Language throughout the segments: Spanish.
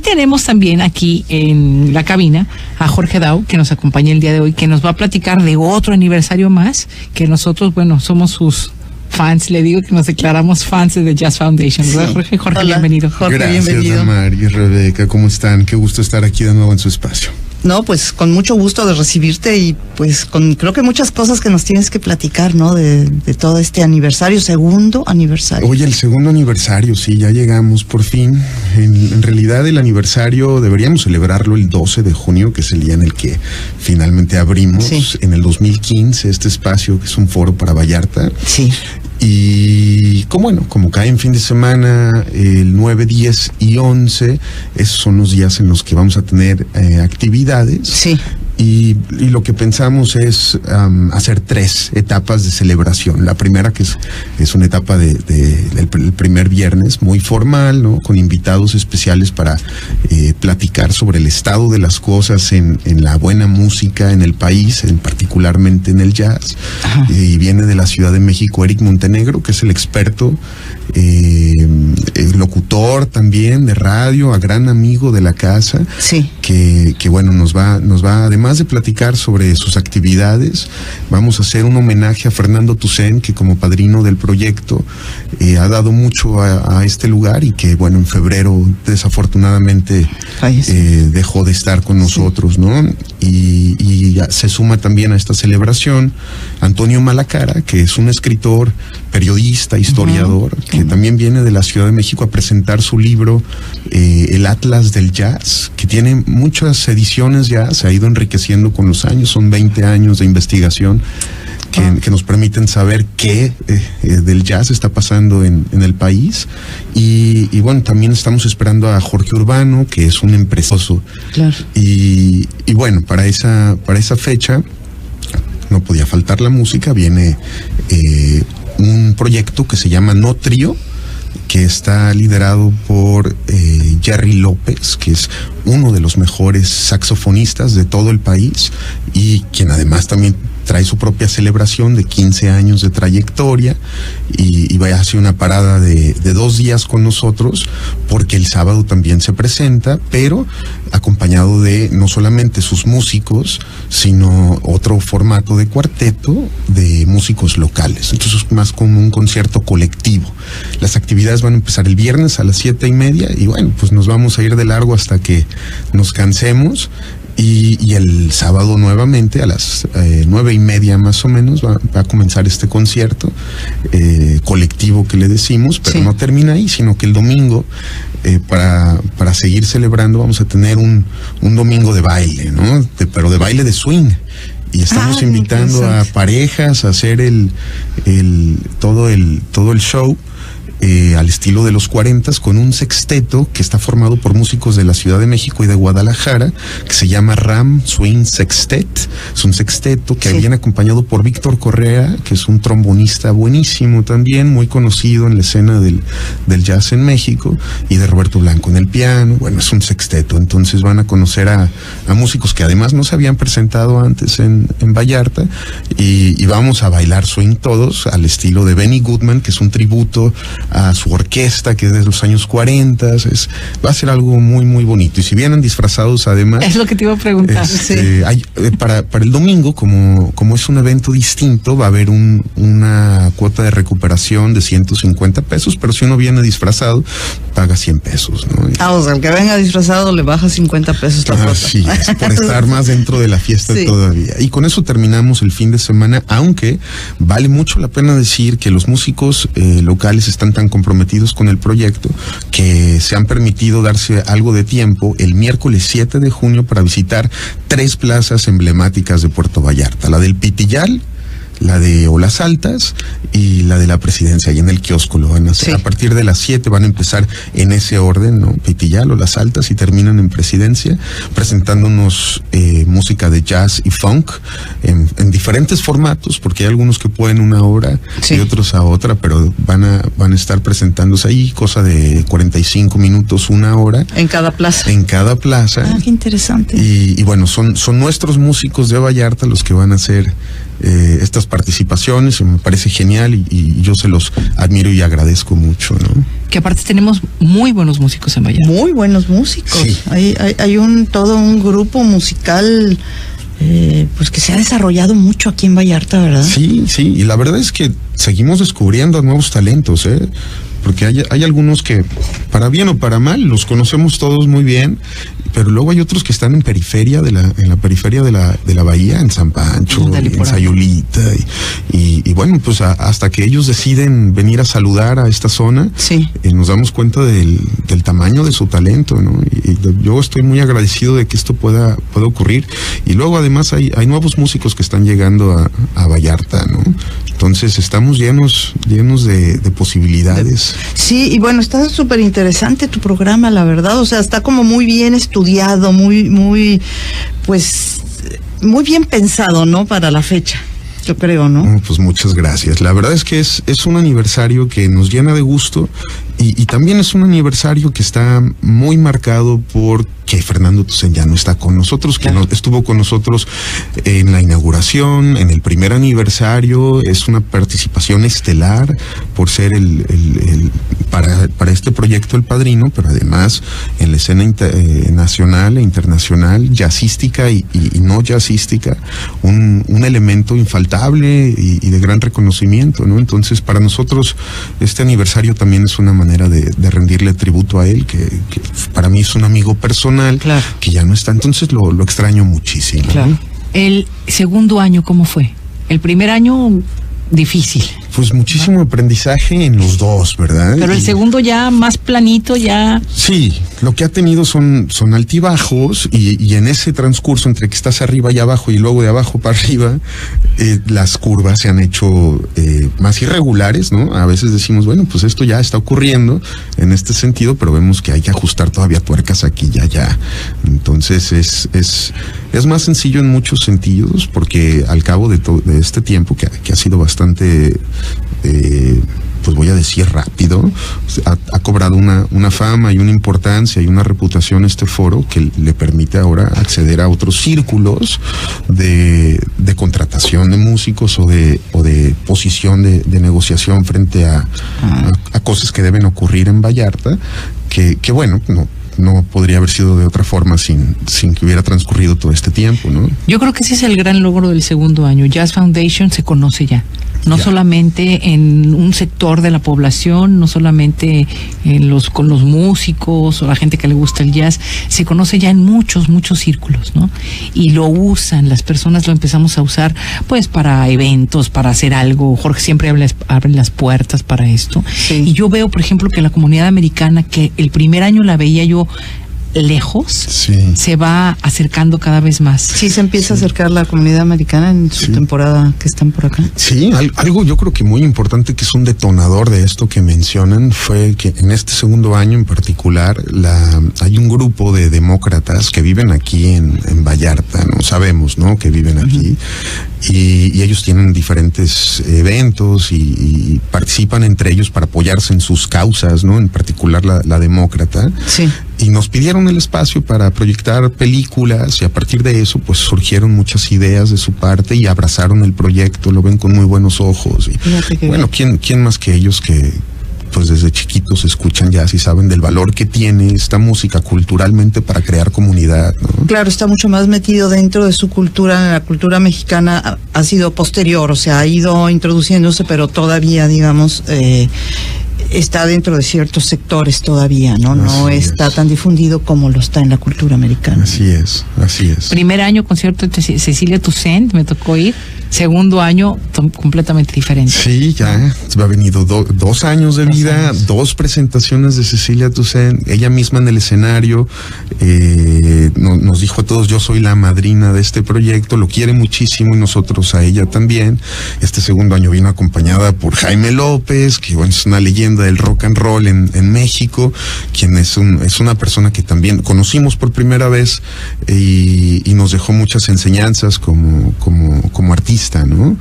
tenemos también aquí en la cabina a Jorge Dau, que nos acompaña el día de hoy, que nos va a platicar de otro aniversario más, que nosotros, bueno, somos sus fans, le digo que nos declaramos fans de The Jazz Foundation. Sí. Jorge, Hola. Bienvenido. Jorge, gracias, bienvenido. Damar y Rebeca, ¿cómo están? Qué gusto estar aquí de nuevo en su espacio. No, pues con mucho gusto de recibirte y pues creo que muchas cosas que nos tienes que platicar, ¿no? De todo este aniversario, segundo aniversario. Oye, el segundo aniversario, sí, ya llegamos por fin. En realidad el aniversario deberíamos celebrarlo el 12 de junio, que es el día en el que finalmente abrimos en el 2015 este espacio, que es un foro para Vallarta. Sí. Y como cae en fin de semana, el 9, 10 y 11, esos son los días en los que vamos a tener actividades. Sí. Y lo que pensamos es hacer 3 etapas de celebración. La primera, que es una etapa del primer viernes, muy formal, ¿no? Con invitados especiales para platicar sobre el estado de las cosas en la buena música en el país, particularmente en el jazz. Y viene de la Ciudad de México Eric Montenegro, que es el experto, el locutor también de radio, a gran amigo de la casa. Sí. Que bueno, nos va además de platicar sobre sus actividades, vamos a hacer un homenaje a Fernando Toussaint, que como padrino del proyecto ha dado mucho a este lugar y que bueno, en febrero desafortunadamente dejó de estar con nosotros, ¿no? Y se suma también a esta celebración Antonio Malacara, que es un escritor, periodista, historiador, que también viene de la Ciudad de México a presentar su libro El Atlas del Jazz, que tiene muchas ediciones ya, se ha ido enriqueciendo con los años, son 20 años de investigación que nos permiten saber qué del jazz está pasando en el país. Y bueno, también estamos esperando a Jorge Urbano, que es un empresario. Claro. Y bueno, para esa fecha no podía faltar la música. Viene un proyecto que se llama No Trío, que está liderado por Jerry López, que es uno de los mejores saxofonistas de todo el país y quien además también trae su propia celebración de 15 años de trayectoria y va a hacer una parada de 2 días con nosotros, porque el sábado también se presenta, pero acompañado de no solamente sus músicos, sino otro formato de cuarteto de músicos locales. Entonces es más como un concierto colectivo. Las actividades van a empezar el viernes a las 7:30 y bueno, pues nos vamos a ir de largo hasta que nos cansemos. Y el sábado nuevamente a las 9:30 más o menos va a comenzar este concierto colectivo que le decimos, pero no termina ahí, sino que el domingo para seguir celebrando vamos a tener un domingo de baile, ¿no? Pero de baile de swing. Y estamos invitando a parejas a hacer todo el show al estilo de los 40s, con un sexteto que está formado por músicos de la Ciudad de México y de Guadalajara, que se llama Ram Swing Sextet. Es un sexteto que viene acompañado por Víctor Correa, que es un trombonista buenísimo también, muy conocido en la escena del jazz en México, y de Roberto Blanco en el piano. Bueno, es un sexteto, entonces van a conocer a músicos que además no se habían presentado antes en Vallarta, y vamos a bailar swing todos al estilo de Benny Goodman, que es un tributo a su orquesta, que es de los años 40. Va a ser algo muy, muy bonito. Y si vienen disfrazados, además... Es lo que te iba a preguntar. Hay, para el domingo, como es un evento distinto, va a haber una cuota de recuperación de 150 pesos, pero si uno viene disfrazado, paga 100 pesos, ¿no? O sea, el que venga disfrazado le baja 50 pesos la cuota. Sí, es por estar más dentro de la fiesta todavía. Y con eso terminamos el fin de semana, aunque vale mucho la pena decir que los músicos locales están tan comprometidos con el proyecto que se han permitido darse algo de tiempo el miércoles 7 de junio para visitar 3 plazas emblemáticas de Puerto Vallarta: la del Pitillal, la de Olas Altas y la de la Presidencia. Y en el kiosco lo van a hacer. A partir de las 7 van a empezar en ese orden, ¿no? Pitillal, Olas Altas, y terminan en Presidencia, presentándonos música de jazz y funk en diferentes formatos, porque hay algunos que pueden una hora y otros a otra, pero van a estar presentándose ahí, cosa de 45 minutos, 1 hora. En cada plaza. En cada plaza. Qué interesante. Y bueno, son nuestros músicos de Vallarta los que van a hacer estas participaciones, me parece genial y yo se los admiro y agradezco mucho, ¿no? Que aparte tenemos muy buenos músicos en Vallarta. Muy buenos músicos. Sí. Hay todo un grupo musical pues que se ha desarrollado mucho aquí en Vallarta, ¿verdad? Sí, y la verdad es que seguimos descubriendo nuevos talentos, porque hay algunos que, para bien o para mal, los conocemos todos muy bien, pero luego hay otros que están en la periferia de la bahía, en San Pancho, en Sayulita, y bueno, pues hasta que ellos deciden venir a saludar a esta zona, sí, nos damos cuenta del tamaño de su talento, ¿no? Y yo estoy muy agradecido de que esto pueda ocurrir, y luego además hay nuevos músicos que están llegando a Vallarta, ¿no? Entonces estamos llenos de posibilidades. Sí, y bueno, está súper interesante tu programa, la verdad, o sea, está como muy bien estudiado, pues, muy bien pensado, ¿no? Para la fecha, yo creo, ¿no? Pues muchas gracias. La verdad es que es un aniversario que nos llena de gusto y también es un aniversario que está muy marcado por que Fernando Toussaint ya no está con nosotros, que no estuvo con nosotros en la inauguración, en el primer aniversario. Es una participación estelar por ser para este proyecto el padrino, pero además en la escena nacional e internacional, jazzística y no jazzística, un elemento infaltable y de gran reconocimiento, ¿no? Entonces, para nosotros este aniversario también es una manera de rendirle tributo a él, que para mí es un amigo personal, claro, que ya no está, entonces lo extraño muchísimo. Claro. ¿No? El segundo año, ¿cómo fue? El primer año, difícil. Pues muchísimo aprendizaje en los dos, ¿verdad? Pero el segundo ya más planito, ya... Sí, lo que ha tenido son altibajos y en ese transcurso entre que estás arriba y abajo y luego de abajo para arriba, las curvas se han hecho más irregulares, ¿no? A veces decimos, bueno, pues esto ya está ocurriendo en este sentido, pero vemos que hay que ajustar todavía tuercas aquí y allá. Entonces es más sencillo en muchos sentidos, porque al cabo de este tiempo que ha sido bastante... pues voy a decir rápido, ha cobrado una fama y una importancia y una reputación este foro que le permite ahora acceder a otros círculos de contratación de músicos o de posición de negociación frente a cosas que deben ocurrir en Vallarta, que bueno, no podría haber sido de otra forma sin que hubiera transcurrido todo este tiempo, ¿no? Yo creo que ese es el gran logro del segundo año. Jazz Foundation se conoce ya. No solamente en un sector de la población, no solamente con los músicos o la gente que le gusta el jazz, se conoce ya en muchos círculos, ¿no? Y lo usan, las personas lo empezamos a usar, pues, para eventos, para hacer algo. Jorge siempre abre las puertas para esto. Sí. Y yo veo, por ejemplo, que la comunidad americana, que el primer año la veía yo lejos, sí, se va acercando cada vez más. Sí, se empieza a acercar la comunidad americana en su temporada que están por acá. Sí, algo yo creo que muy importante, que es un detonador de esto que mencionan, fue que en este segundo año en particular hay un grupo de demócratas que viven aquí en Vallarta, ¿no? Sabemos, ¿no?, que viven aquí. Y ellos tienen diferentes eventos y participan entre ellos para apoyarse en sus causas, ¿no? En particular la demócrata. Sí. Y nos pidieron el espacio para proyectar películas, y a partir de eso pues surgieron muchas ideas de su parte y abrazaron el proyecto, lo ven con muy buenos ojos. Y bueno, ¿quién más que ellos que pues desde chiquitos escuchan jazz y saben del valor que tiene esta música culturalmente para crear comunidad, ¿no? Claro, está mucho más metido dentro de su cultura. La cultura mexicana ha sido posterior, o sea, ha ido introduciéndose, pero todavía, digamos, está dentro de ciertos sectores todavía, ¿no? No está tan difundido como lo está en la cultura americana. Así es. Primer año concierto de Cecilia Toussaint, me tocó ir. Segundo año, completamente diferente. Sí, ya ha venido 2 años de vida, 2 presentaciones de Cecilia Toussaint, ella misma en el escenario, nos dijo a todos, yo soy la madrina de este proyecto, lo quiere muchísimo y nosotros a ella también. Este segundo año vino acompañada por Jaime López, que bueno, es una leyenda del rock and roll en México, quien es una persona que también conocimos por primera vez y nos dejó muchas enseñanzas como artista, ¿no?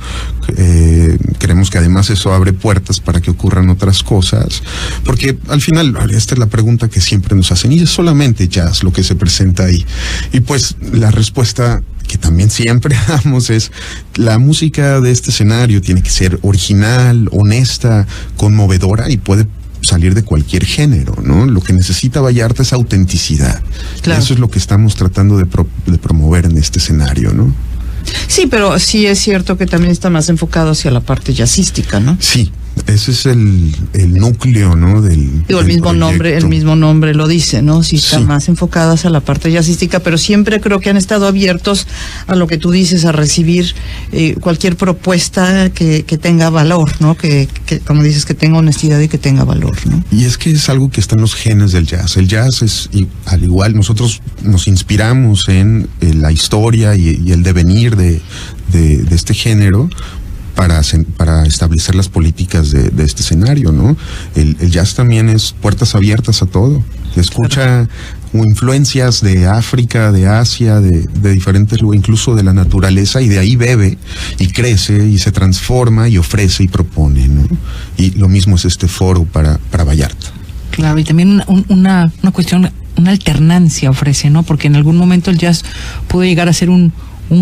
Creemos que además eso abre puertas para que ocurran otras cosas, porque al final esta es la pregunta que siempre nos hacen, y es solamente jazz lo que se presenta ahí, y pues la respuesta que también siempre damos, es la música de este escenario tiene que ser original, honesta, conmovedora y puede salir de cualquier género, ¿no? Lo que necesita Vallarta es autenticidad. Claro. Y eso es lo que estamos tratando de promover en este escenario, ¿no? Sí, pero sí es cierto que también está más enfocado hacia la parte jazzística, ¿no? Sí, ese es el núcleo, ¿no? Digo, el mismo nombre lo dice, ¿no? Sí, están más enfocadas a la parte jazzística, pero siempre creo que han estado abiertos a lo que tú dices, a recibir cualquier propuesta que tenga valor, ¿no? Que como dices, que tenga honestidad y que tenga valor, ¿no? Y es que es algo que está en los genes del jazz. El jazz es, al igual, nosotros nos inspiramos en la historia y el devenir de este género para establecer las políticas de este escenario, ¿no? El jazz también es puertas abiertas a todo. Escucha influencias de África, de Asia, de diferentes lugares, incluso de la naturaleza, y de ahí bebe y crece y se transforma y ofrece y propone, ¿no? Y lo mismo es este foro para Vallarta. Claro, y también una cuestión, una alternancia ofrece, ¿no? Porque en algún momento el jazz pudo llegar a ser un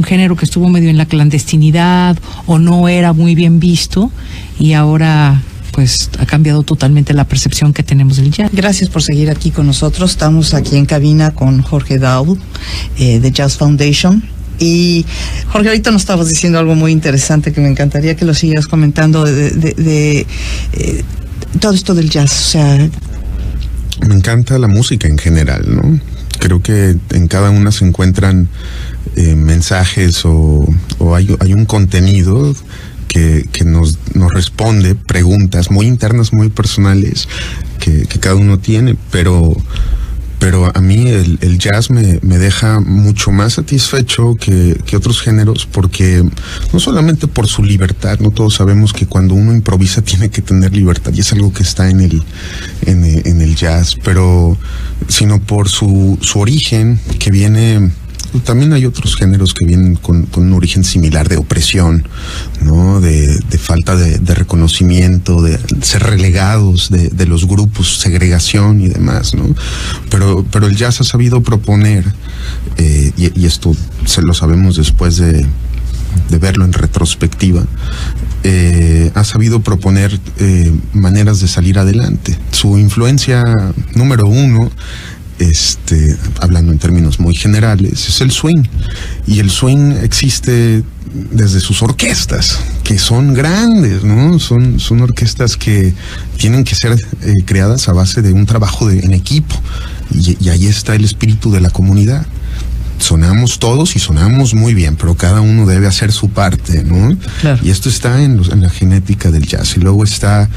género que estuvo medio en la clandestinidad o no era muy bien visto, y ahora pues ha cambiado totalmente la percepción que tenemos del jazz. Gracias por seguir aquí con nosotros. Estamos aquí en cabina con Jorge Dahl de Jazz Foundation. Y Jorge, ahorita nos estabas diciendo algo muy interesante que me encantaría que lo sigas comentando de todo esto del jazz. O sea, me encanta la música en general, ¿no? Creo que en cada una se encuentran mensajes o hay un contenido que nos responde preguntas muy internas, muy personales que cada uno tiene, pero a mí el jazz me deja mucho más satisfecho que otros géneros, porque no solamente por su libertad, no todos sabemos que cuando uno improvisa tiene que tener libertad, y es algo que está en el jazz, pero sino por su origen, que viene. También hay otros géneros que vienen con un origen similar de opresión, ¿no? De falta de reconocimiento, de ser relegados de los grupos, segregación y demás, ¿no? Pero el jazz ha sabido proponer, y esto se lo sabemos después de verlo en retrospectiva, ha sabido proponer maneras de salir adelante. Su influencia número uno, hablando en términos muy generales, es el swing. Y el swing existe desde sus orquestas, que son grandes, ¿no? Son orquestas que tienen que ser creadas a base de un trabajo en equipo. Y ahí está el espíritu de la comunidad. Sonamos todos y sonamos muy bien, pero cada uno debe hacer su parte, ¿no? Claro. Y esto está en la genética del jazz. Y luego está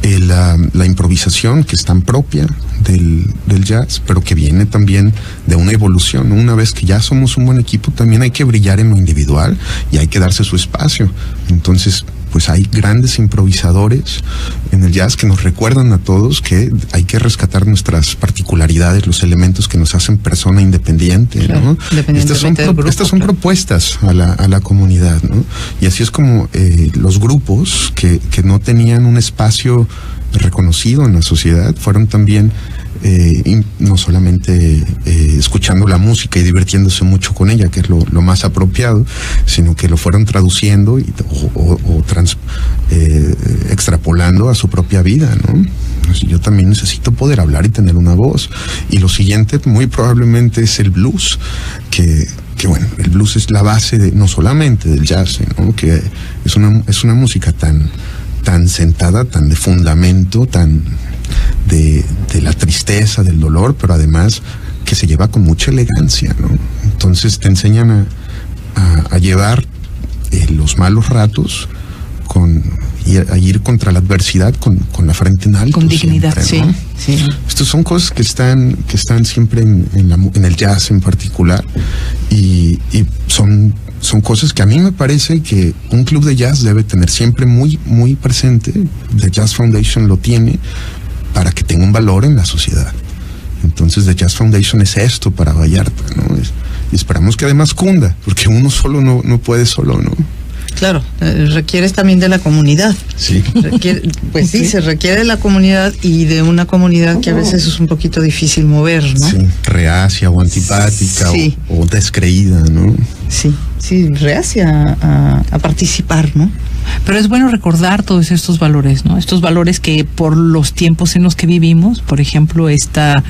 la improvisación, que es tan propia del jazz, pero que viene también de una evolución, ¿no? Una vez que ya somos un buen equipo, también hay que brillar en lo individual y hay que darse su espacio. Entonces, pues hay grandes improvisadores en el jazz que nos recuerdan a todos que hay que rescatar nuestras particularidades, los elementos que nos hacen persona independiente, ¿no? Estas son propuestas a la comunidad, ¿no? Y así es como los grupos que no tenían un espacio reconocido en la sociedad fueron también no solamente escuchando la música y divirtiéndose mucho con ella, que es lo más apropiado, sino que lo fueron traduciendo extrapolando a su propia vida, ¿no? Yo también necesito poder hablar y tener una voz. Y lo siguiente muy probablemente es el blues, que bueno, el blues es la base no solamente del jazz, ¿no? Que es una música tan sentada, tan de fundamento, tan de la tristeza, del dolor, pero además que se lleva con mucha elegancia, ¿no? Entonces te enseñan a llevar los malos ratos y a ir contra la adversidad con la frente en alto. Con dignidad, siempre, ¿no? Sí. Estas son cosas que están siempre en el jazz en particular, y son cosas que a mí me parece que un club de jazz debe tener siempre muy, muy presente. The Jazz Foundation lo tiene para que tenga un valor en la sociedad. Entonces The Jazz Foundation es esto para Vallarta, ¿no? Y esperamos que además cunda, porque uno solo no puede solo, ¿no? claro, requieres también de la comunidad. Sí. Pues sí, se requiere de la comunidad y de una comunidad que a veces es un poquito difícil mover, ¿no? Sí, reacia o antipática, sí, o descreída, ¿no? Sí, reacia a participar, ¿no? Pero es bueno recordar todos estos valores, ¿no? Estos valores que por los tiempos en los que vivimos, por ejemplo, esta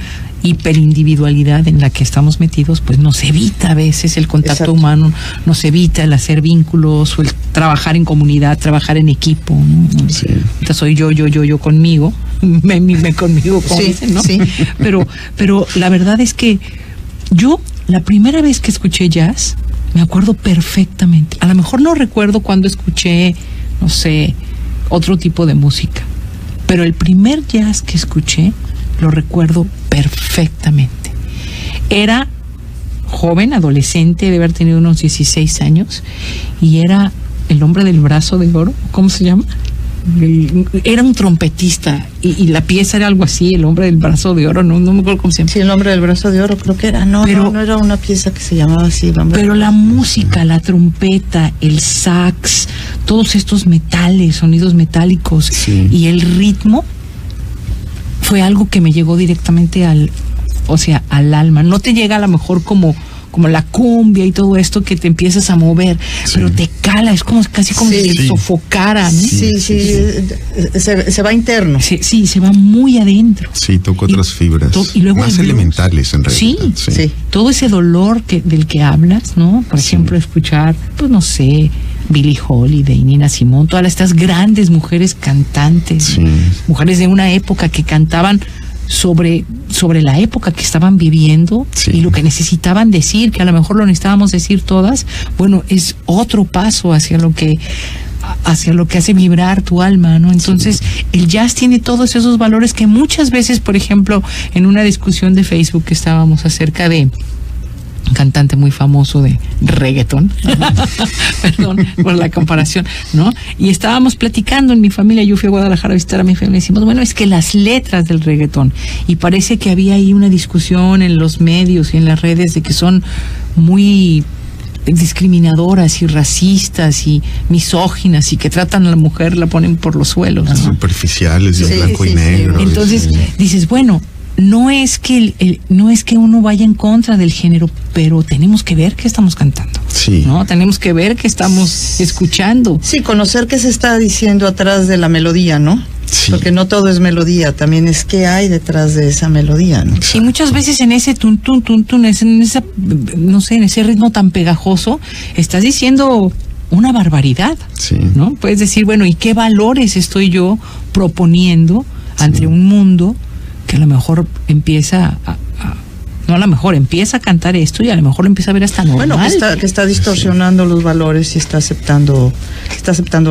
hiperindividualidad en la que estamos metidos, pues nos evita a veces el contacto Exacto. humano, nos evita el hacer vínculos o el trabajar en comunidad, trabajar en equipo, ¿no? Sí. Ahorita soy yo conmigo, me conmigo, como Sí, dicen, ¿no? sí. Pero la verdad es que yo, la primera vez que escuché jazz, me acuerdo perfectamente. A lo mejor no recuerdo cuando escuché, no sé, otro tipo de música, pero el primer jazz que escuché lo recuerdo perfectamente. Era joven, adolescente, de haber tenido unos 16 años, y era el hombre del brazo de oro, ¿cómo se llama? Era un trompetista y la pieza era algo así, el hombre del brazo de oro, no me acuerdo cómo se llama. Sí, el hombre del brazo de oro creo que era, no era una pieza que se llamaba así, el hombre. Pero la música, la trompeta, el sax, todos estos metales, sonidos metálicos, sí, y el ritmo fue algo que me llegó directamente al alma. No te llega a lo mejor como la cumbia y todo esto que te empiezas a mover, sí, pero te cala, es como casi como sí, si te sofocara, ¿no? Sí, se va interno. Sí, se va muy adentro. Sí, toca otras fibras. Y luego más elementales en realidad. Sí. Todo ese dolor del que hablas, ¿no? Por ejemplo, escuchar, pues no sé, Billie Holiday, Nina Simone, todas estas grandes mujeres cantantes, sí, mujeres de una época que cantaban sobre la época que estaban viviendo, sí, y lo que necesitaban decir, que a lo mejor lo necesitábamos decir todas. Bueno, es otro paso hacia lo que hace vibrar tu alma, ¿no? Entonces, sí, el jazz tiene todos esos valores que muchas veces, por ejemplo, en una discusión de Facebook que estábamos acerca de un cantante muy famoso de reggaetón, perdón por la comparación, ¿no? Y estábamos platicando en mi familia, yo fui a Guadalajara a visitar a mi familia, y decimos, bueno, es que las letras del reggaetón, y parece que había ahí una discusión en los medios y en las redes de que son muy discriminadoras y racistas y misóginas y que tratan a la mujer, la ponen por los suelos, ¿no? Superficiales, de blanco y negro. Entonces dices, bueno, no es que uno vaya en contra del género, pero tenemos que ver qué estamos cantando. Sí. ¿No? Tenemos que ver qué estamos escuchando. Sí, conocer qué se está diciendo atrás de la melodía, ¿no? Sí. Porque no todo es melodía, también es qué hay detrás de esa melodía, ¿no? Y muchas veces en ese tun, en esa, no sé, en ese ritmo tan pegajoso, estás diciendo una barbaridad, sí, ¿no? Puedes decir, bueno, ¿y qué valores estoy yo proponiendo ante un mundo que a lo mejor empieza empieza a cantar esto y a lo mejor lo empieza a ver hasta normal? Bueno, que está distorsionando los valores y está aceptando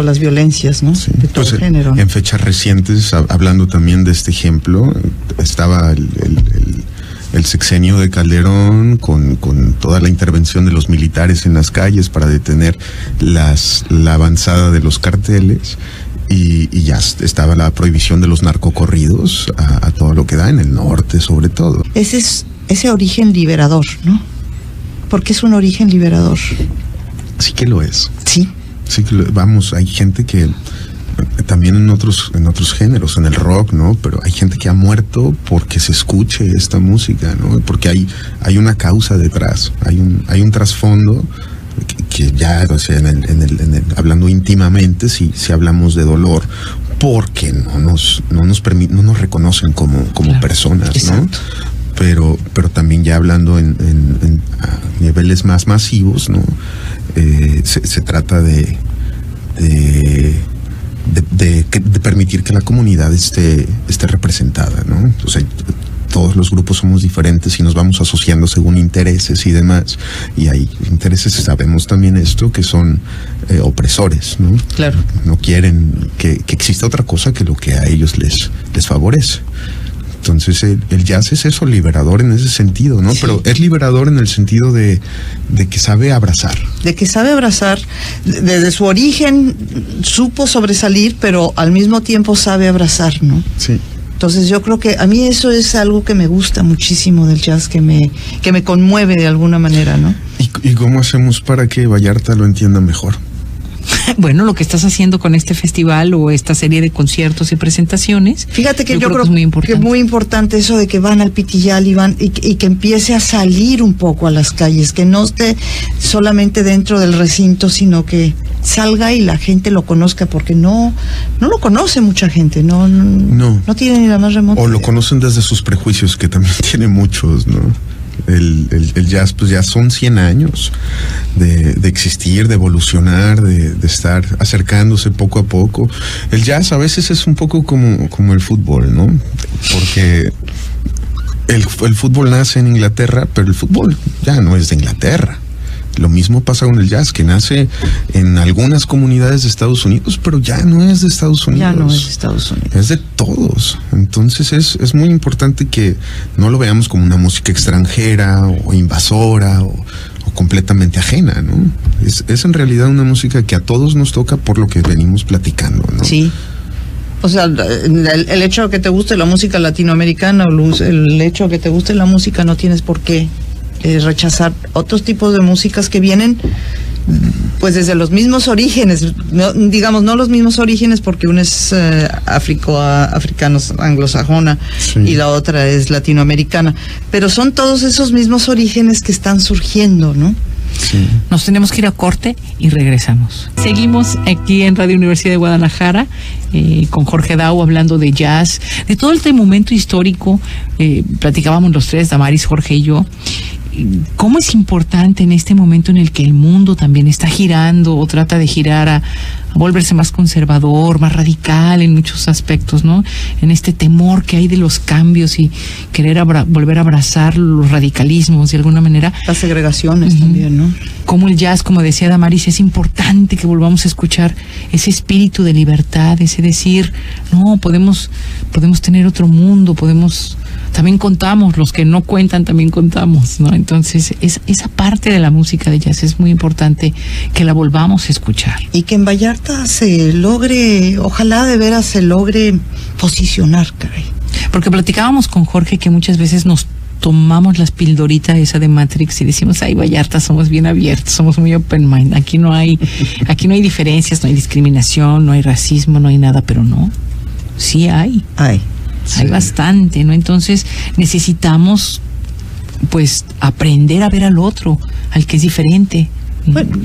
las violencias, ¿no? Sí. De todo pues género, ¿no? En fechas recientes, hablando también de este ejemplo, estaba el sexenio de Calderón con toda la intervención de los militares en las calles para detener la avanzada de los carteles. Y ya estaba la prohibición de los narcocorridos a todo lo que da en el norte, sobre todo. Ese origen liberador, ¿no? Porque es un origen liberador. Sí que lo es. Sí. Sí que vamos, hay gente que también en otros géneros, en el rock, ¿no? Pero hay gente que ha muerto porque se escuche esta música, ¿no? Porque hay una causa detrás, hay un trasfondo que ya, o sea, hablando íntimamente, si hablamos de dolor, porque no nos reconocen como claro, personas, exacto, ¿no? Pero también ya hablando a niveles más masivos, ¿no? Se trata de permitir que la comunidad esté representada, ¿no? O sea, todos los grupos somos diferentes y nos vamos asociando según intereses y demás. Y hay intereses, sabemos también esto, que son opresores, ¿no? Claro. No quieren que exista otra cosa que lo que a ellos les favorece. Entonces el jazz es eso, liberador en ese sentido, ¿no? Sí. Pero es liberador en el sentido de que sabe abrazar. De que sabe abrazar, desde su origen supo sobresalir, pero al mismo tiempo sabe abrazar, ¿no? Sí. Entonces yo creo que a mí eso es algo que me gusta muchísimo del jazz, que me conmueve de alguna manera, ¿no? ¿Y cómo hacemos para que Vallarta lo entienda mejor? bueno, lo que estás haciendo con este festival o esta serie de conciertos y presentaciones. Fíjate que yo creo que es muy importante. Que muy importante eso de que van al Pitillal y van y que empiece a salir un poco a las calles, que no esté solamente dentro del recinto, sino que salga y la gente lo conozca, porque no lo conoce mucha gente, no tiene ni la más remota. O lo conocen desde sus prejuicios, que también tiene muchos, ¿no? El jazz, pues ya son 100 años de existir, de evolucionar, de estar acercándose poco a poco. El jazz a veces es un poco como el fútbol, ¿no? Porque el fútbol nace en Inglaterra, pero el fútbol ya no es de Inglaterra. Lo mismo pasa con el jazz, que nace en algunas comunidades de Estados Unidos, pero ya no es de Estados Unidos. Ya no es de Estados Unidos. Es de todos. Entonces es muy importante que no lo veamos como una música extranjera o invasora o completamente ajena, ¿no? Es en realidad una música que a todos nos toca, por lo que venimos platicando, ¿no? Sí. O sea, el hecho de que te guste la música latinoamericana o el hecho de que te guste la música, no tienes por qué rechazar otros tipos de músicas que vienen pues desde los mismos orígenes, no los mismos orígenes, porque una es africanos, anglosajona, sí, y la otra es latinoamericana, pero son todos esos mismos orígenes que están surgiendo, ¿no? Sí. Nos tenemos que ir a corte y regresamos. Seguimos aquí en Radio Universidad de Guadalajara con Jorge Dau hablando de jazz, de todo este momento histórico. Platicábamos los tres, Damaris, Jorge y yo, cómo es importante en este momento en el que el mundo también está girando o trata de girar a volverse más conservador, más radical en muchos aspectos, ¿no? En este temor que hay de los cambios y querer volver a abrazar los radicalismos de alguna manera. Las segregaciones también, ¿no? Como el jazz, como decía Damaris, es importante que volvamos a escuchar ese espíritu de libertad, ese decir, no, podemos tener otro mundo, también contamos, los que no cuentan también contamos, ¿no? Entonces, esa parte de la música de jazz es muy importante que la volvamos a escuchar. Y que en Vallarta se logre, ojalá de veras se logre posicionar, caray. Porque platicábamos con Jorge que muchas veces nos tomamos las pildoritas esa de Matrix y decimos, ay, Vallarta, somos bien abiertos, somos muy open mind, aquí no hay diferencias, no hay discriminación, no hay racismo, no hay nada, pero no, sí hay. Hay bastante, ¿no? Entonces necesitamos, pues, aprender a ver al otro, al que es diferente. Bueno,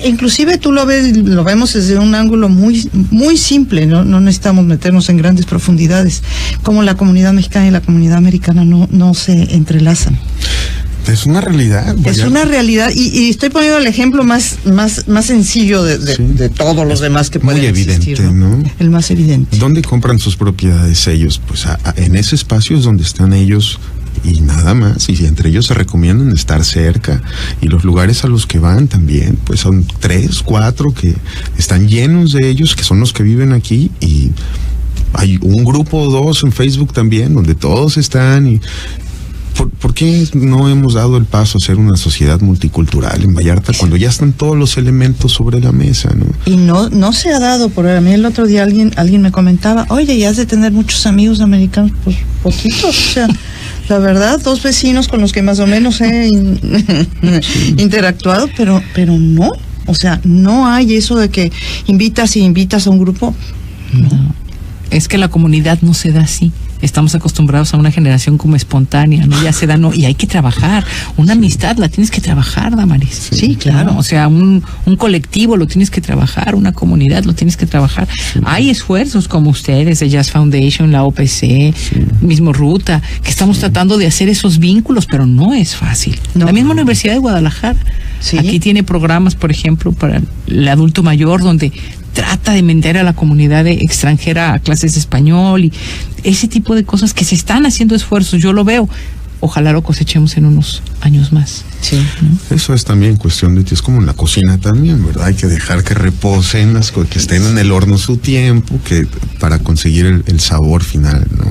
inclusive tú lo vemos desde un ángulo muy, muy simple, ¿no? No necesitamos meternos en grandes profundidades, como la comunidad mexicana y la comunidad americana no se entrelazan. Es una realidad. Es una realidad, y estoy poniendo el ejemplo más sencillo de todos los demás que pueden existir. Muy evidente, ¿no? El más evidente. ¿Dónde compran sus propiedades ellos? Pues en ese espacio es donde están ellos y nada más, y entre ellos se recomiendan estar cerca, y los lugares a los que van también, pues son 3, 4 que están llenos de ellos, que son los que viven aquí, y hay un grupo o 2 en Facebook también, donde todos están. Y ¿Por qué no hemos dado el paso a ser una sociedad multicultural en Vallarta cuando ya están todos los elementos sobre la mesa, ¿no? Y no se ha dado. Por a mí el otro día alguien me comentaba, oye, ya has de tener muchos amigos americanos. Pues poquitos, o sea, la verdad, 2 vecinos con los que más o menos he interactuado, pero no, o sea, no hay eso de que invitas a un grupo. No. Es que la comunidad no se da así. Estamos acostumbrados a una generación como espontánea, ¿no? Ya se da, no, y hay que trabajar. Una amistad la tienes que trabajar, Damaris. Sí, claro. ¿No? O sea, un colectivo lo tienes que trabajar, una comunidad lo tienes que trabajar. Sí. Hay esfuerzos como ustedes, de Jazz Foundation, la OPC, mismo Ruta, que estamos tratando de hacer esos vínculos, pero no es fácil. No. La misma Universidad de Guadalajara. Sí. Aquí tiene programas, por ejemplo, para el adulto mayor, donde trata de meter a la comunidad extranjera a clases de español y ese tipo de cosas que se están haciendo esfuerzos. Yo lo veo. Ojalá lo cosechemos en unos años más. Sí. ¿No? Eso es también cuestión de ti, es como en la cocina también, ¿verdad? Hay que dejar que reposen, que estén en el horno su tiempo, para conseguir el sabor final, ¿no?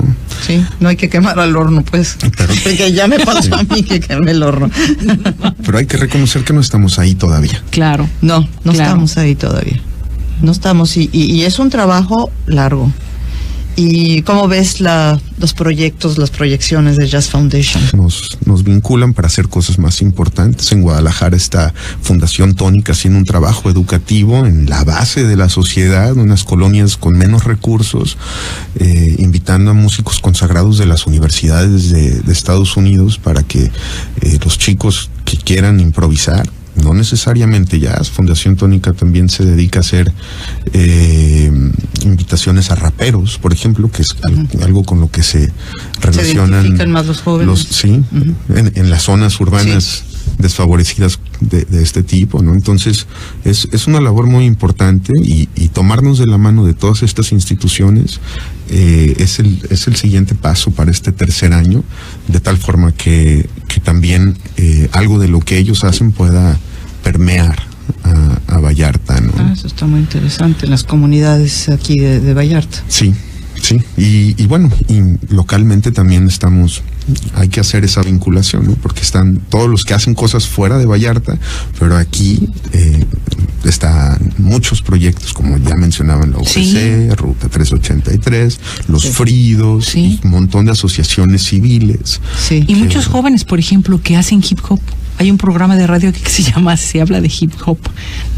Sí, no hay que quemar al horno, pues. Porque ya me pasó a mí que quemé el horno. Pero hay que reconocer que no estamos ahí todavía. Claro. No estamos ahí todavía. No estamos, y es un trabajo largo. ¿Y cómo ves los proyectos, las proyecciones de Jazz Foundation? Nos vinculan para hacer cosas más importantes. En Guadalajara está Fundación Tónica haciendo un trabajo educativo en la base de la sociedad, en unas colonias con menos recursos, invitando a músicos consagrados de las universidades de Estados Unidos para que los chicos que quieran improvisar, no necesariamente jazz. Fundación Tónica también se dedica a hacer invitaciones a raperos, por ejemplo, que es algo con lo que se relacionan. Se identifican más los jóvenes. En las zonas urbanas desfavorecidas de este tipo, ¿no? Entonces, es una labor muy importante y tomarnos de la mano de todas estas instituciones es el siguiente paso para este tercer año, de tal forma que también algo de lo que ellos hacen pueda permear a Vallarta, ¿no? Eso está muy interesante, en las comunidades aquí de Vallarta. Sí. Y bueno, y localmente también hay que hacer esa vinculación, ¿no? Porque están todos los que hacen cosas fuera de Vallarta, pero aquí están muchos proyectos, como ya mencionaban, la UGC, Ruta 383, los Fridos, y un montón de asociaciones civiles. Sí. Y muchos jóvenes, por ejemplo, que hacen hip hop. Hay un programa de radio que se habla de hip hop,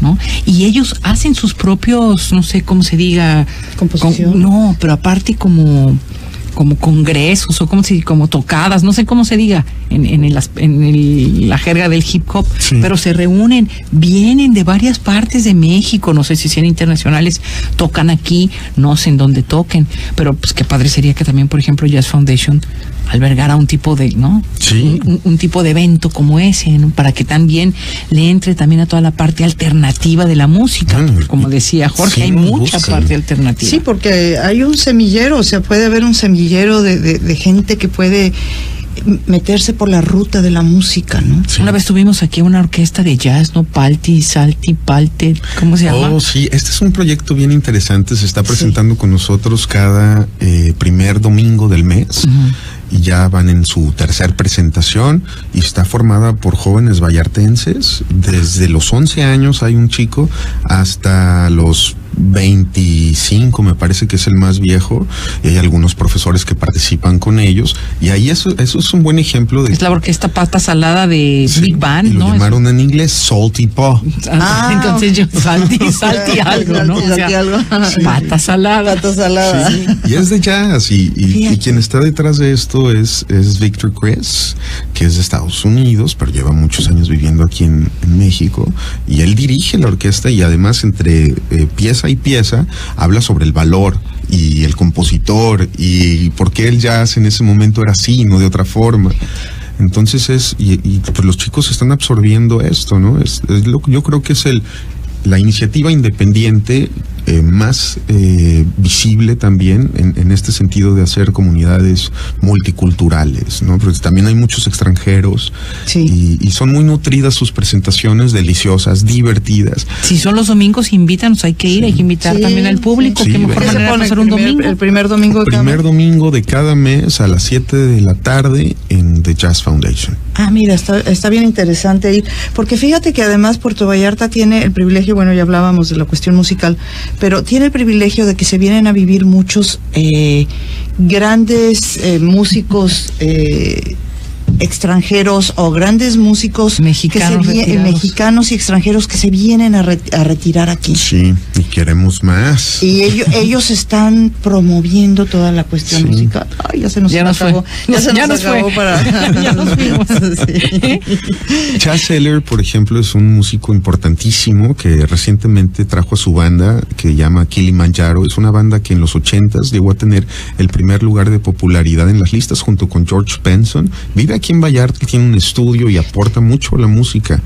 ¿no? Y ellos hacen sus propios, no sé cómo se diga, composición. No, pero aparte como congresos o como tocadas, no sé cómo se diga en la jerga del hip hop, pero se reúnen, vienen de varias partes de México, no sé si sean internacionales, tocan aquí, no sé en dónde toquen, pero pues qué padre sería que también, por ejemplo, Jazz Foundation albergara un tipo de, ¿no? Sí. Un tipo de evento como ese, ¿no? Para que también le entre también a toda la parte alternativa de la música. Como decía Jorge, hay mucha parte alternativa. Sí, porque hay un semillero, o sea, puede haber un semillero de gente que puede meterse por la ruta de la música, ¿no? Sí. Una vez tuvimos aquí una orquesta de jazz, ¿no? Palti, Salti, Palte, ¿cómo se llama? Oh, sí, este es un proyecto bien interesante, se está presentando con nosotros cada primer domingo del mes. Y ya van en su tercer presentación y está formada por jóvenes vallartenses. Desde los 11 años hay un chico hasta los 25, me parece que es el más viejo, y hay algunos profesores que participan con ellos, y ahí eso es un buen ejemplo de... Es la orquesta Pata Salada de Big Band, y lo ¿no? llamaron en inglés Salty Paw. Entonces yo salty algo, ¿no? Pata Salada. Pata Salada. Sí, y es de jazz, y quien está detrás de esto es Victor Chris, que es de Estados Unidos, pero lleva muchos años viviendo aquí en México, y él dirige la orquesta, y además entre pieza y pieza habla sobre el valor y el compositor y por qué el jazz en ese momento era así, no de otra forma. Entonces pues los chicos están absorbiendo esto, ¿no? Yo creo que es la iniciativa independiente más visible también en este sentido de hacer comunidades multiculturales, ¿no? Porque también hay muchos extranjeros y son muy nutridas sus presentaciones, deliciosas, divertidas. Si son los domingos, invítanos, hay que ir, hay que invitar también al público. Sí, qué mejor manera de pasar un domingo. El primer domingo de cada mes a las 7 de la tarde en The Jazz Foundation. Ah, mira, está bien interesante ir, porque fíjate que además Puerto Vallarta tiene el privilegio, bueno, ya hablábamos de la cuestión musical, pero tiene el privilegio de que se vienen a vivir muchos grandes músicos extranjeros o grandes músicos mexicanos y extranjeros que se vienen a retirar aquí. Sí, y queremos más. Y ellos están promoviendo toda la cuestión musical. Ay, ya se nos acabó. Ya nos acabó. Ya nos fuimos. Chas Eller, por ejemplo, es un músico importantísimo que recientemente trajo a su banda que llama Kilimanjaro. Es una banda que en los 80s llegó a tener el primer lugar de popularidad en las listas junto con George Benson. Vive aquí en Vallarta, tiene un estudio y aporta mucho a la música.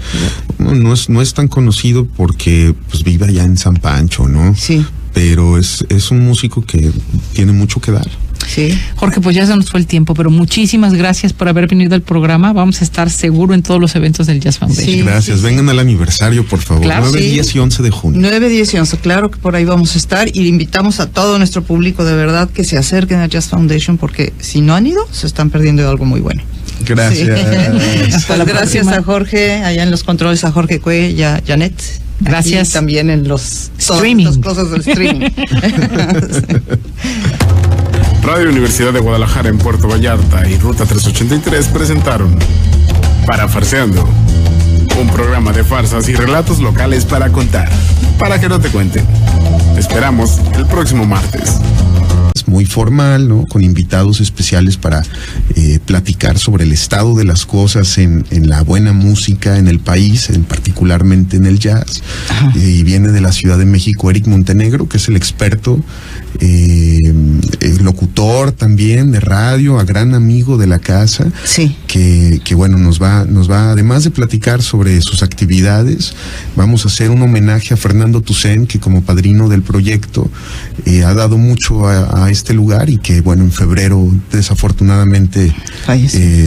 No es tan conocido porque pues vive allá en San Pancho, ¿no? Sí. Pero es un músico que tiene mucho que dar. Sí. Jorge, pues ya se nos fue el tiempo, pero muchísimas gracias por haber venido al programa. Vamos a estar seguro en todos los eventos del Jazz Foundation. Sí, gracias. Vengan al aniversario, por favor. Claro, 9, 10 y 11 de junio. 9, 10 y 11, claro que por ahí vamos a estar, y invitamos a todo nuestro público de verdad que se acerquen al Jazz Foundation, porque si no han ido, se están perdiendo de algo muy bueno. Gracias. Sí. Hasta la gracias próxima. A Jorge, allá en los controles, a Jorge Cue y a Janet. Gracias. Y también en los streaming. Todas las cosas del streaming. Radio Universidad de Guadalajara en Puerto Vallarta y Ruta 383 presentaron Parafarseando, un programa de farsas y relatos locales para contar, para que no te cuenten. Te esperamos el próximo martes. Es muy formal, ¿no? Con invitados especiales para platicar sobre el estado de las cosas en la buena música en el país, particularmente en el jazz. Y viene de la Ciudad de México Eric Montenegro, que es el experto, locutor también de radio, a gran amigo de la casa. Sí. Que bueno, nos va, además de platicar sobre sus actividades, vamos a hacer un homenaje a Fernando Tucen, que como padrino del proyecto ha dado mucho a este lugar y que bueno, en febrero desafortunadamente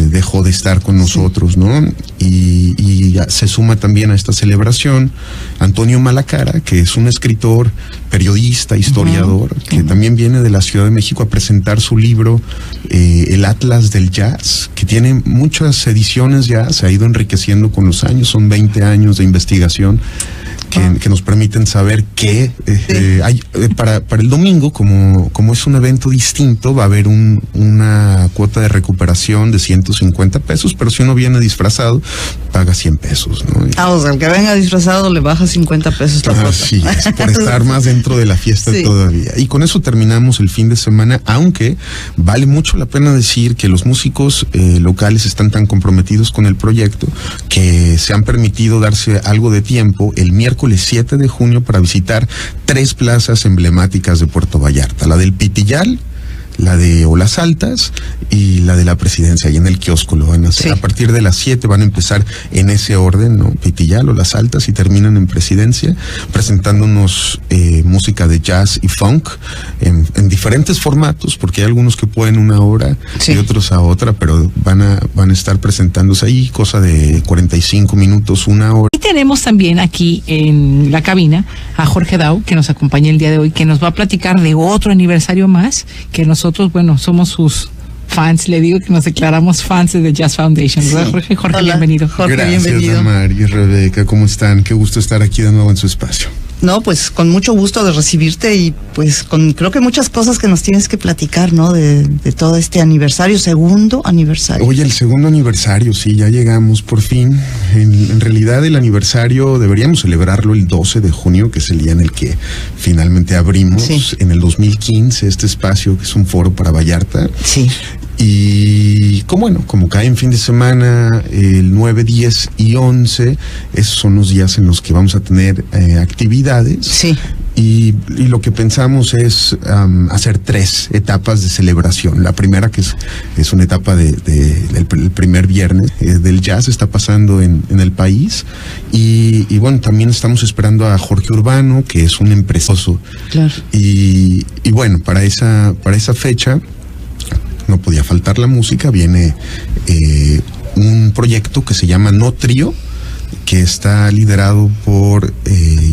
dejó de estar con nosotros, sí, ¿no? Y se suma también a esta celebración Antonio Malacara, que es un escritor, periodista, historiador, que también viene de la Ciudad de México a presentar su libro El Atlas del Jazz, que tiene muchas ediciones ya, se ha ido enriqueciendo con los años, son 20 años de investigación que nos permiten saber que hay para el domingo, como es un evento distinto, va a haber una cuota de recuperación de 150 pesos, pero si uno viene disfrazado, paga 100 pesos, ¿no? O sea, el que venga disfrazado le baja 50 pesos la cuota. Sí, es por estar más dentro de la fiesta todavía. Y con eso terminamos el fin de semana, aunque vale mucho la pena decir que los músicos locales están tan comprometidos con el proyecto que se han permitido darse algo de tiempo el miércoles 7 de junio para visitar 3 plazas emblemáticas de Puerto Vallarta: la del Pitillal, la de Olas Altas y la de la Presidencia. Y en el kiosco lo van a hacer. A partir de las 7 van a empezar en ese orden, ¿no? Pitillal, Olas Altas, y terminan en Presidencia, presentándonos música de jazz y funk en diferentes formatos, porque hay algunos que pueden una hora y otros a otra, pero van a estar presentándose ahí, cosa de 45 minutos, una hora. Y tenemos también aquí en la cabina a Jorge Dau, que nos acompaña el día de hoy, que nos va a platicar de otro aniversario más, que nosotros, bueno, somos sus fans, le digo que nos declaramos fans de The Jazz Foundation, ¿verdad, Jorge? Jorge, hola, bienvenido. Jorge, gracias, bienvenido. Damar y Rebeca, ¿cómo están? Qué gusto estar aquí de nuevo en su espacio. No, pues con mucho gusto de recibirte y pues creo que muchas cosas que nos tienes que platicar, ¿no? De todo este aniversario, segundo aniversario. Oye, el segundo aniversario, sí, ya llegamos por fin. En realidad el aniversario deberíamos celebrarlo el 12 de junio, que es el día en el que finalmente abrimos en el 2015 este espacio, que es un foro para Vallarta. Sí. Y como cae en fin de semana, el 9, 10 y 11, esos son los días en los que vamos a tener actividades. Sí. Y lo que pensamos es hacer 3 etapas de celebración. La primera, que es una etapa del primer viernes del jazz, está pasando en el país. Y bueno, también estamos esperando a Jorge Urbano, que es un empresario. Claro. Y bueno, para esa fecha no podía faltar la música. Viene un proyecto que se llama No Trío, que está liderado por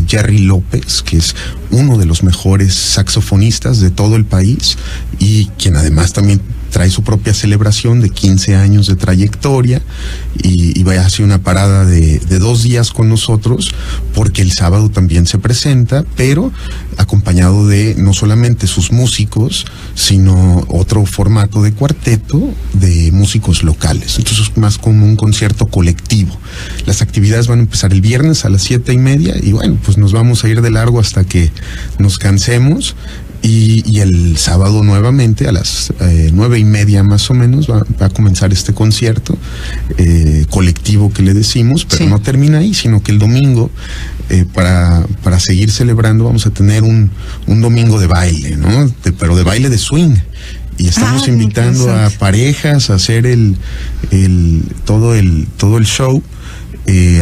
Jerry López, que es uno de los mejores saxofonistas de todo el país y quien además también trae su propia celebración de 15 años de trayectoria y vaya a hacer una parada de 2 días con nosotros, porque el sábado también se presenta, pero acompañado de no solamente sus músicos, sino otro formato de cuarteto de músicos locales. Entonces es más como un concierto colectivo. Las actividades van a empezar el viernes a las 7:30 y bueno, pues nos vamos a ir de largo hasta que nos cansemos. Y el sábado nuevamente a las 9:30 más o menos va a comenzar este concierto colectivo que le decimos, pero no termina ahí, sino que el domingo, para seguir celebrando, vamos a tener un domingo de baile, ¿no? Pero de baile de swing. Y estamos invitando a parejas a hacer todo el show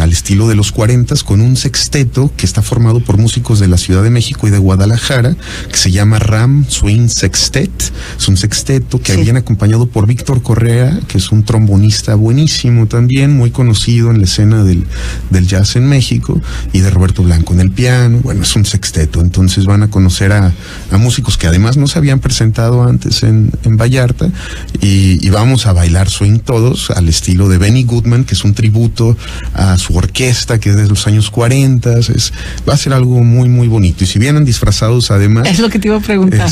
al estilo de los 40s, con un sexteto que está formado por músicos de la Ciudad de México y de Guadalajara, que se llama Ram Swing Sextet. Es un sexteto que viene acompañado por Víctor Correa, que es un trombonista buenísimo también, muy conocido en la escena del jazz en México, y de Roberto Blanco en el piano. Bueno, es un sexteto, entonces van a conocer a músicos que además no se habían presentado antes en Vallarta, y vamos a bailar swing todos al estilo de Benny Goodman, que es un tributo a su orquesta, que es de los años 40. Va a ser algo muy, muy bonito. Y si vienen disfrazados, además... Es lo que te iba a preguntar.